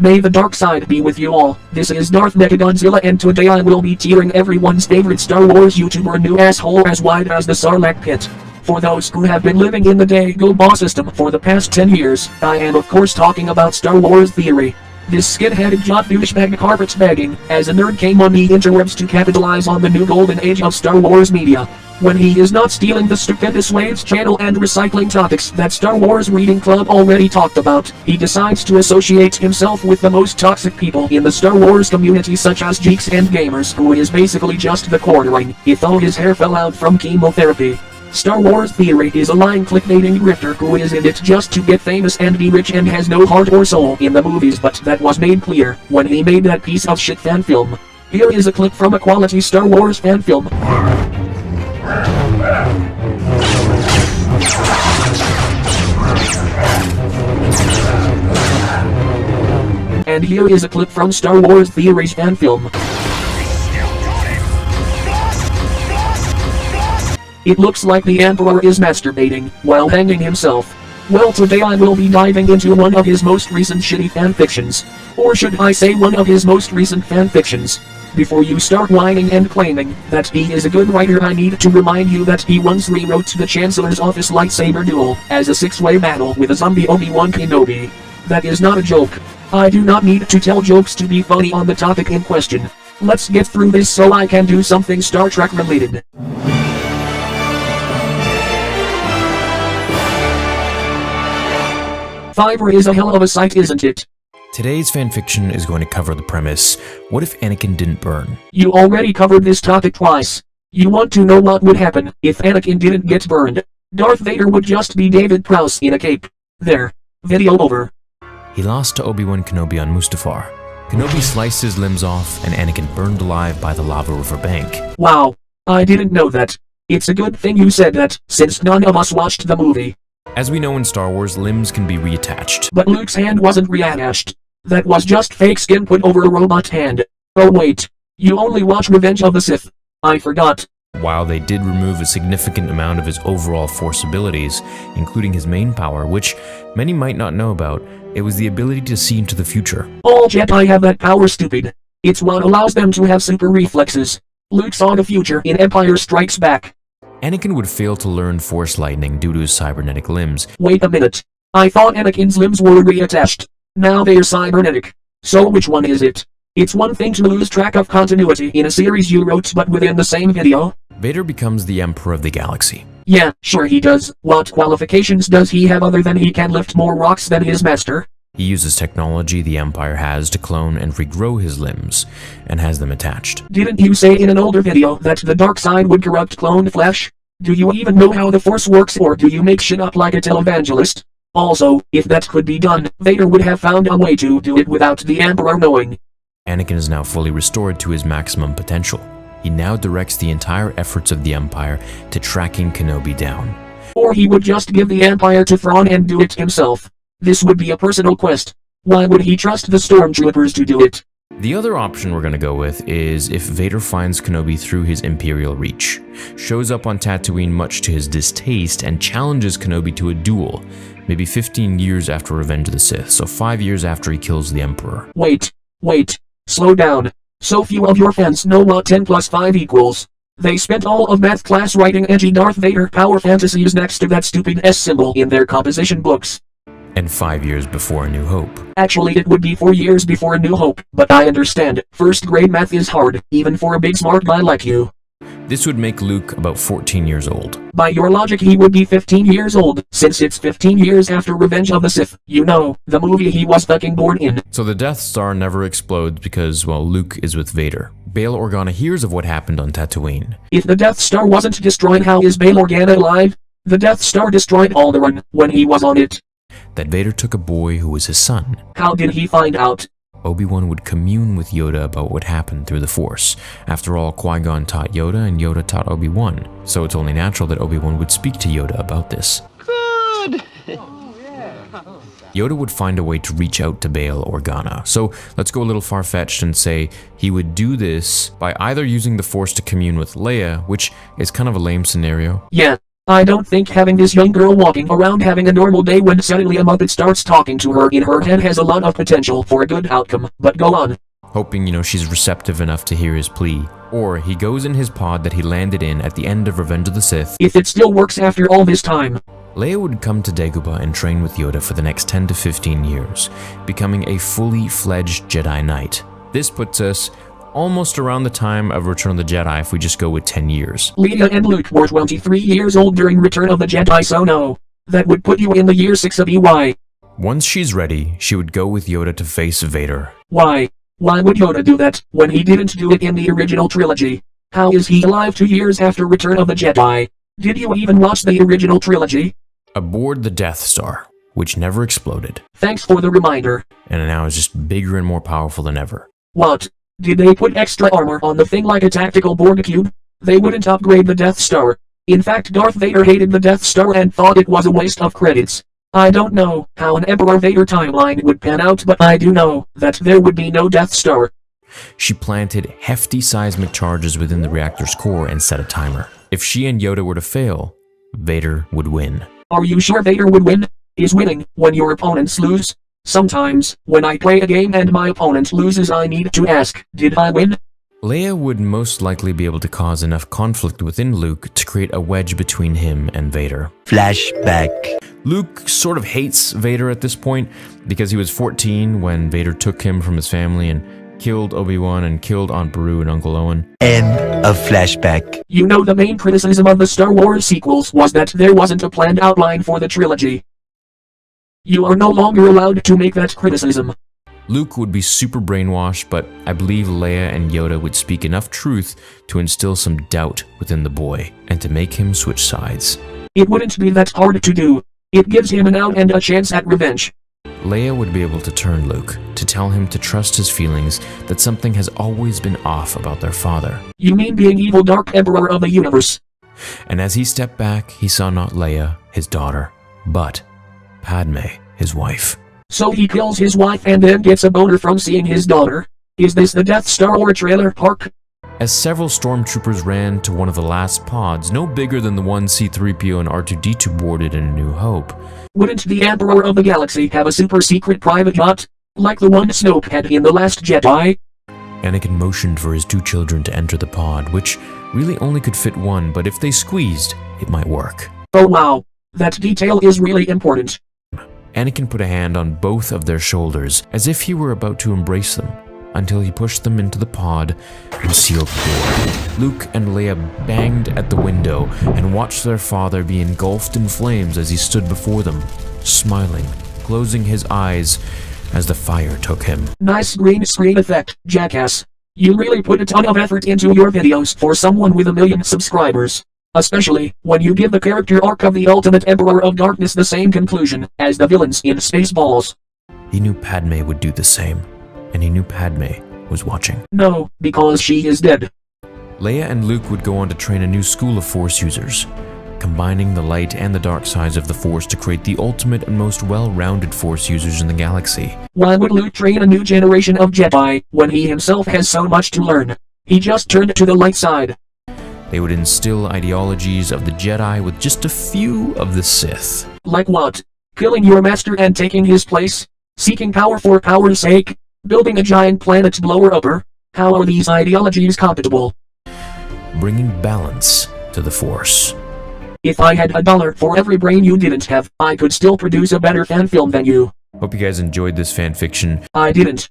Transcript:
May the dark side be with you all. This is Darth Mechagodzilla, and today I will be tearing everyone's favorite Star Wars YouTuber a new asshole as wide as the Sarlacc pit. For those who have been living in the Dagobah system for the past 10 years, I am of course talking about Star Wars Theory. This skid-headed jot douchebag carpet-bagging, as a nerd came on the interwebs to capitalize on the new golden age of Star Wars media. When he is not stealing the stupendous Waves channel and recycling topics that Star Wars Reading Club already talked about, he decides to associate himself with the most toxic people in the Star Wars community, such as geeks and gamers, who is basically just the quartering, if all his hair fell out from chemotherapy. Star Wars Theory is a lying clickbaiting grifter who is in it just to get famous and be rich and has no heart or soul in the movies, but that was made clear when he made that piece of shit fan film. Here is a clip from a quality Star Wars fan film. And here is a clip from Star Wars Theory's fan film. It looks like the Emperor is masturbating while hanging himself. Well, today I will be diving into one of his most recent shitty fanfictions. Or should I say one of his most recent fanfictions. Before you start whining and claiming that he is a good writer, I need to remind you that he once rewrote the Chancellor's Office lightsaber duel as a 6-way battle with a zombie Obi-Wan Kenobi. That is not a joke. I do not need to tell jokes to be funny on the topic in question. Let's get through this so I can do something Star Trek related. Fiverr is a hell of a site, isn't it? Today's fanfiction is going to cover the premise, what if Anakin didn't burn? You already covered this topic twice. You want to know what would happen if Anakin didn't get burned? Darth Vader would just be David Prowse in a cape. There. Video over. He lost to Obi-Wan Kenobi on Mustafar. Kenobi sliced his limbs off and Anakin burned alive by the lava river bank. Wow. I didn't know that. It's a good thing you said that, since none of us watched the movie. As we know in Star Wars, limbs can be reattached. But Luke's hand wasn't reattached. That was just fake skin put over a robot hand. Oh wait. You only watch Revenge of the Sith. I forgot. While they did remove a significant amount of his overall Force abilities, including his main power, which many might not know about, it was the ability to see into the future. All Jedi have that power, stupid. It's what allows them to have super reflexes. Luke saw the future in Empire Strikes Back. Anakin would fail to learn Force Lightning due to his cybernetic limbs. Wait a minute. I thought Anakin's limbs were reattached. Now they're cybernetic. So which one is it? It's one thing to lose track of continuity in a series you wrote but within the same video. Vader becomes the Emperor of the Galaxy. Yeah, sure he does. What qualifications does he have other than he can lift more rocks than his master? He uses technology the Empire has to clone and regrow his limbs, and has them attached. Didn't you say in an older video that the dark side would corrupt cloned flesh? Do you even know how the Force works, or do you make shit up like a televangelist? Also, if that could be done, Vader would have found a way to do it without the Emperor knowing. Anakin is now fully restored to his maximum potential. He now directs the entire efforts of the Empire to tracking Kenobi down. Or he would just give the Empire to Thrawn and do it himself. This would be a personal quest. Why would he trust the stormtroopers to do it? The other option we're going to go with is if Vader finds Kenobi through his Imperial reach, shows up on Tatooine much to his distaste, and challenges Kenobi to a duel, maybe 15 years after Revenge of the Sith, so 5 years after he kills the Emperor. Wait. Slow down. So few of your fans know what 10 plus 5 equals. They spent all of math class writing edgy Darth Vader power fantasies next to that stupid S symbol in their composition books. And 5 years before A New Hope. Actually, it would be 4 years before A New Hope, but I understand. First grade math is hard, even for a big smart guy like you. This would make Luke about 14 years old. By your logic, he would be 15 years old, since it's 15 years after Revenge of the Sith, you know, the movie he was fucking born in. So the Death Star never explodes because, well, Luke is with Vader. Bail Organa hears of what happened on Tatooine. If the Death Star wasn't destroyed, how is Bail Organa alive? The Death Star destroyed Alderaan when he was on it. That Vader took a boy who was his son. How did he find out? Obi-Wan would commune with Yoda about what happened through the Force. After all, Qui-Gon taught Yoda and Yoda taught Obi-Wan, so it's only natural that Obi-Wan would speak to Yoda about this. Good! Yoda would find a way to reach out to Bail Organa. So let's go a little far-fetched and say he would do this by either using the Force to commune with Leia, which is kind of a lame scenario. Yeah, I don't think having this young girl walking around having a normal day when suddenly a Muppet starts talking to her in her head has a lot of potential for a good outcome, but go on. Hoping, she's receptive enough to hear his plea. Or he goes in his pod that he landed in at the end of Revenge of the Sith. If it still works after all this time. Leia would come to Dagobah and train with Yoda for the next 10 to 15 years, becoming a fully fledged Jedi Knight. This puts us almost around the time of Return of the Jedi if we just go with 10 years. Leia and Luke were 23 years old during Return of the Jedi, so no. That would put you in the year 6 of EY. Once she's ready, she would go with Yoda to face Vader. Why? Why would Yoda do that, when he didn't do it in the original trilogy? How is he alive 2 years after Return of the Jedi? Did you even watch the original trilogy? Aboard the Death Star, which never exploded. Thanks for the reminder. And now is just bigger and more powerful than ever. What? Did they put extra armor on the thing like a tactical Borg cube? They wouldn't upgrade the Death Star. In fact, Darth Vader hated the Death Star and thought it was a waste of credits. I don't know how an Emperor Vader timeline would pan out, but I do know that there would be no Death Star. She planted hefty seismic charges within the reactor's core and set a timer. If she and Yoda were to fail, Vader would win. Are you sure Vader would win? Is winning when your opponents lose? Sometimes, when I play a game and my opponent loses, I need to ask, did I win? Leia would most likely be able to cause enough conflict within Luke to create a wedge between him and Vader. Flashback. Luke sort of hates Vader at this point because he was 14 when Vader took him from his family and killed Obi-Wan and killed Aunt Beru and Uncle Owen. End of flashback. You know, the main criticism of the Star Wars sequels was that there wasn't a planned outline for the trilogy. You are no longer allowed to make that criticism. Luke would be super brainwashed, but I believe Leia and Yoda would speak enough truth to instill some doubt within the boy and to make him switch sides. It wouldn't be that hard to do. It gives him an out and a chance at revenge. Leia would be able to turn Luke, to tell him to trust his feelings that something has always been off about their father. You mean being evil Dark Emperor of the universe? And as he stepped back, he saw not Leia, his daughter, but Padme, his wife. So he kills his wife and then gets a boner from seeing his daughter? Is this the Death Star or trailer park? As several stormtroopers ran to one of the last pods, no bigger than the one C-3PO and R2-D2 boarded in A New Hope. Wouldn't the Emperor of the Galaxy have a super secret private yacht? Like the one Snoke had in The Last Jedi? Anakin motioned for his 2 children to enter the pod, which really only could fit one, but if they squeezed, it might work. Oh wow, that detail is really important. Anakin put a hand on both of their shoulders, as if he were about to embrace them, until he pushed them into the pod and sealed the door. Luke and Leia banged at the window and watched their father be engulfed in flames as he stood before them, smiling, closing his eyes as the fire took him. Nice green screen effect, jackass. You really put a ton of effort into your videos for someone with 1 million subscribers. Especially when you give the character arc of the ultimate Emperor of Darkness the same conclusion as the villains in Spaceballs. He knew Padme would do the same, and he knew Padme was watching. No, because she is dead. Leia and Luke would go on to train a new school of Force users, combining the light and the dark sides of the Force to create the ultimate and most well-rounded Force users in the galaxy. Why would Luke train a new generation of Jedi when he himself has so much to learn? He just turned to the light side. They would instill ideologies of the Jedi with just a few of the Sith. Like what? Killing your master and taking his place? Seeking power for power's sake? Building a giant planet blower-upper? How are these ideologies compatible? Bringing balance to the Force. If I had $1 for every brain you didn't have, I could still produce a better fan film than you. Hope you guys enjoyed this fanfiction. I didn't.